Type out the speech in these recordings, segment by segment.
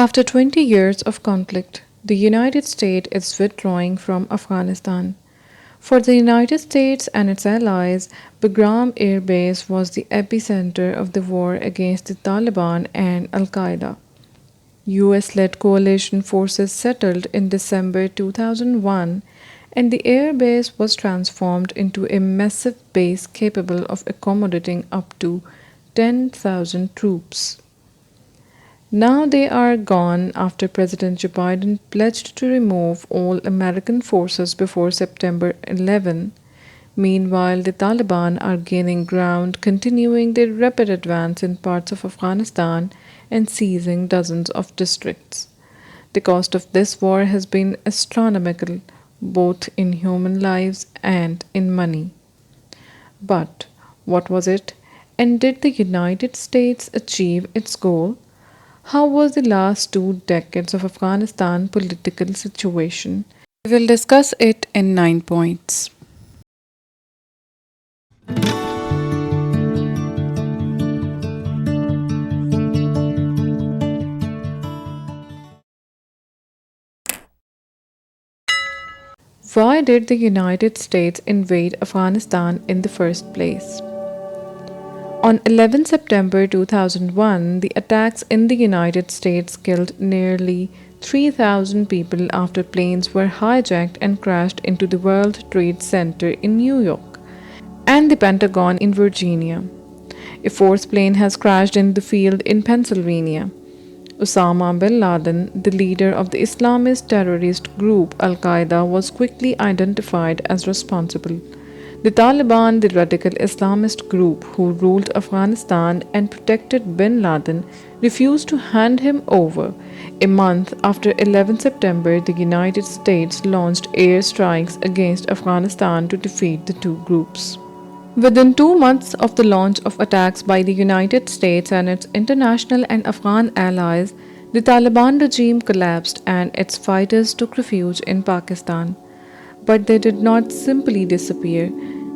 After 20 years of conflict, the United States is withdrawing from Afghanistan. For the United States and its allies, Bagram Air Base was the epicenter of the war against the Taliban and Al Qaeda. US led coalition forces settled in December 2001, and the air base was transformed into a massive base capable of accommodating up to 10,000 troops. Now they are gone after President Joe Biden pledged to remove all American forces before September 11. Meanwhile, the Taliban are gaining ground, continuing their rapid advance in parts of Afghanistan and seizing dozens of districts. The cost of this war has been astronomical, both in human lives and in money. But what was it? And did the United States achieve its goal? How was the last 2 decades of Afghanistan political situation? We will discuss it in 9 points. Why did the United States invade Afghanistan in the first place? On 11 September 2001, the attacks in the United States killed nearly 3,000 people after planes were hijacked and crashed into the World Trade Center in New York and the Pentagon in Virginia. A fourth plane has crashed in the field in Pennsylvania. Osama bin Laden, the leader of the Islamist terrorist group Al Qaeda, was quickly identified as responsible. The Taliban, the radical Islamist group who ruled Afghanistan and protected bin Laden, refused to hand him over. A month after 11 September, the United States launched air strikes against Afghanistan to defeat the two groups. Within 2 months of the launch of attacks by the United States and its international and Afghan allies, the Taliban regime collapsed and its fighters took refuge in Pakistan. But they did not simply disappear,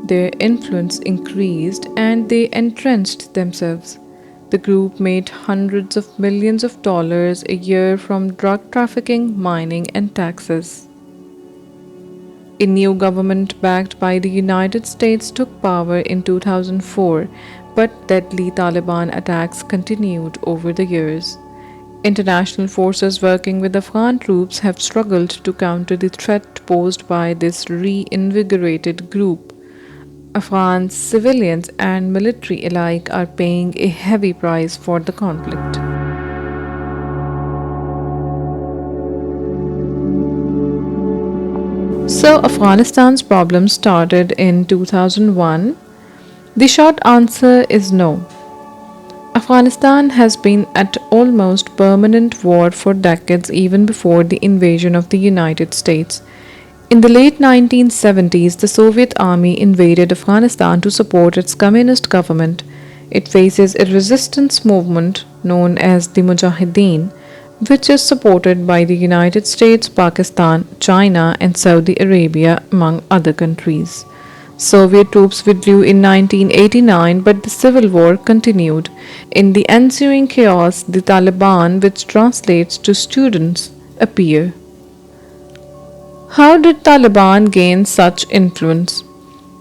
their influence increased and they entrenched themselves. The group made hundreds of millions of dollars a year from drug trafficking, mining, and taxes. A new government backed by the United States took power in 2004, but deadly Taliban attacks continued over the years. International forces working with Afghan troops have struggled to counter the threat posed by this reinvigorated group. Afghan civilians and military alike are paying a heavy price for the conflict. So, Afghanistan's problem started in 2001? The short answer is no. Afghanistan has been at almost permanent war for decades, even before the invasion of the United States. In the late 1970s, the Soviet army invaded Afghanistan to support its communist government. It faces a resistance movement known as the Mujahideen, which is supported by the United States, Pakistan, China, and Saudi Arabia, among other countries. Soviet troops withdrew in 1989, but the civil war continued. In the ensuing chaos, the Taliban, which translates to students, appear. How did Taliban gain such influence?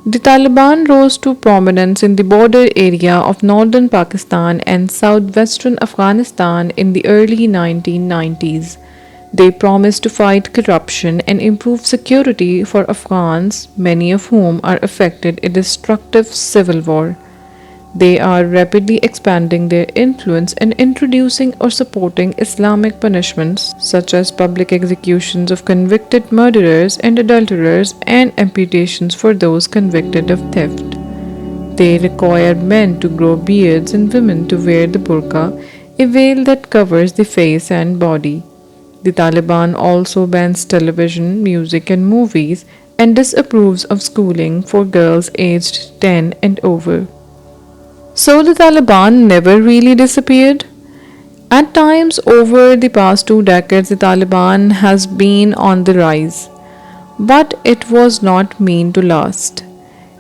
The Taliban rose to prominence in the border area of northern Pakistan and southwestern Afghanistan in the early 1990s. They promised to fight corruption and improve security for Afghans, many of whom are affected in a destructive civil war. They are rapidly expanding their influence and introducing or supporting Islamic punishments such as public executions of convicted murderers and adulterers and amputations for those convicted of theft. They require men to grow beards and women to wear the burqa, a veil that covers the face and body. The Taliban also bans television, music, and movies and disapproves of schooling for girls aged 10 and over. So the Taliban never really disappeared? At times over the past 2 decades, the Taliban has been on the rise, but it was not meant to last.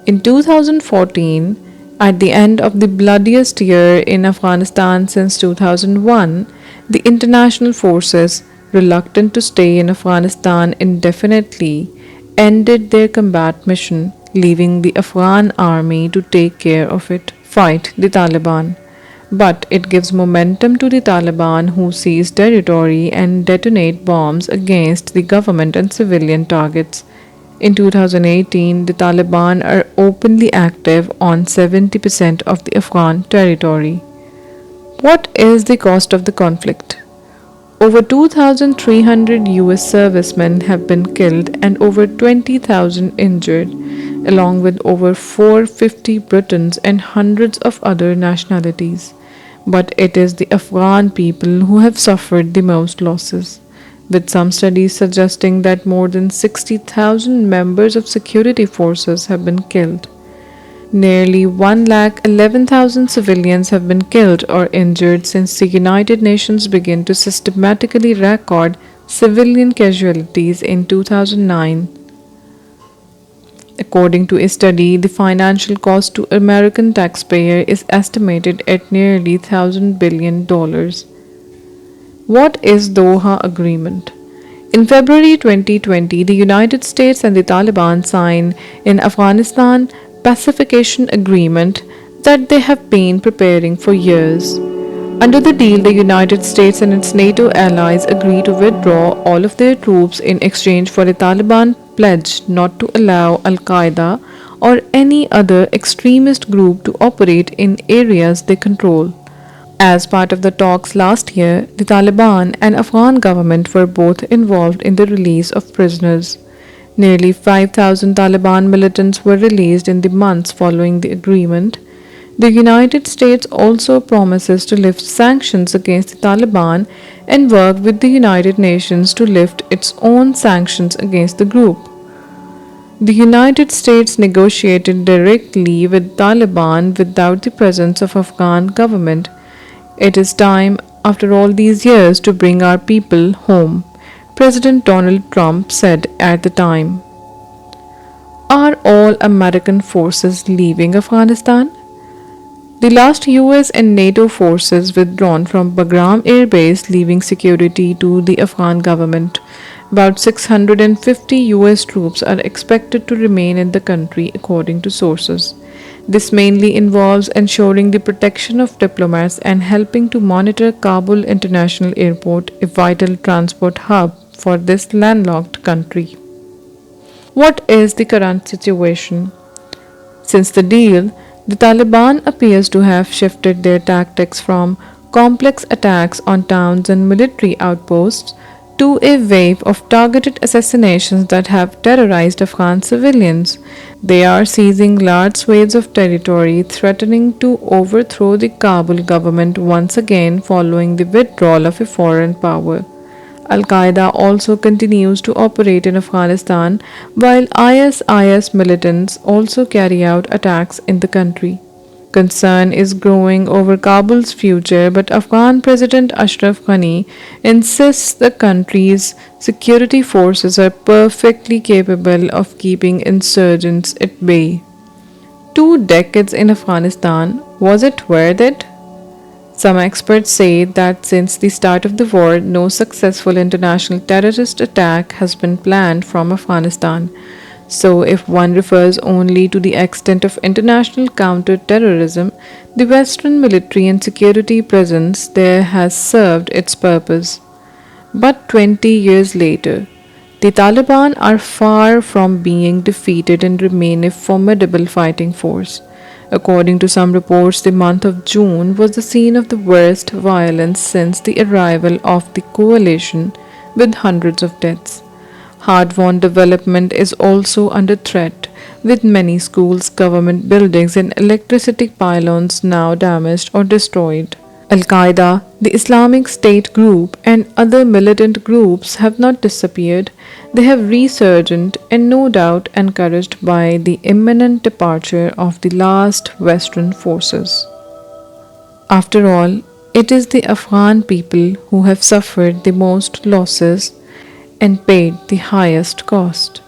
In 2014, at the end of the bloodiest year in Afghanistan since 2001, The international forces, reluctant to stay in Afghanistan indefinitely, ended their combat mission, leaving the Afghan army to take care of it, fight the Taliban. But it gives momentum to the Taliban, who seize territory and detonate bombs against the government and civilian targets. In 2018, the Taliban are openly active on 70% of the Afghan territory. What is the cost of the conflict? Over 2,300 US servicemen have been killed and over 20,000 injured, along with over 450 Britons and hundreds of other nationalities. But it is the Afghan people who have suffered the most losses, with some studies suggesting that more than 60,000 members of security forces have been killed. Nearly 111,000 civilians have been killed or injured since the United Nations began to systematically record civilian casualties in 2009. According to a study, the financial cost to American taxpayer is estimated at nearly $1,000 billion. What is Doha Agreement? In February 2020, the United States and the Taliban signed an Afghanistan pacification agreement that they have been preparing for years. Under the deal, the United States and its NATO allies agree to withdraw all of their troops in exchange for a Taliban pledge not to allow Al Qaeda or any other extremist group to operate in areas they control. As part of the talks last year, the Taliban and Afghan government were both involved in the release of prisoners. Nearly 5,000 Taliban militants were released in the months following the agreement. The United States also promises to lift sanctions against the Taliban and work with the United Nations to lift its own sanctions against the group. The United States negotiated directly with Taliban without the presence of Afghan government. It is time, after all these years, to bring our people home, President Donald Trump said at the time. Are all American forces leaving Afghanistan? The last US and NATO forces withdrawn from Bagram Air Base, leaving security to the Afghan government. About 650 US troops are expected to remain in the country, according to sources. This mainly involves ensuring the protection of diplomats and helping to monitor Kabul International Airport, a vital transport hub for this landlocked country. What is the current situation? Since the deal, the Taliban appears to have shifted their tactics from complex attacks on towns and military outposts to a wave of targeted assassinations that have terrorized Afghan civilians. They are seizing large swathes of territory, threatening to overthrow the Kabul government once again following the withdrawal of a foreign power. Al Qaeda also continues to operate in Afghanistan, while ISIS militants also carry out attacks in the country. Concern is growing over Kabul's future, but Afghan President Ashraf Ghani insists the country's security forces are perfectly capable of keeping insurgents at bay. 2 decades in Afghanistan, was it worth it? Some experts say that since the start of the war, no successful international terrorist attack has been planned from Afghanistan. So, if one refers only to the extent of international counter-terrorism, the Western military and security presence there has served its purpose. But 20 years later, the Taliban are far from being defeated and remain a formidable fighting force. According to some reports, the month of June was the scene of the worst violence since the arrival of the coalition, with hundreds of deaths. Hard-won development is also under threat, with many schools, government buildings, and electricity pylons now damaged or destroyed. Al-Qaeda, the Islamic State group, and other militant groups have not disappeared. They have resurgent and no doubt encouraged by the imminent departure of the last Western forces. After all, it is the Afghan people who have suffered the most losses and paid the highest cost.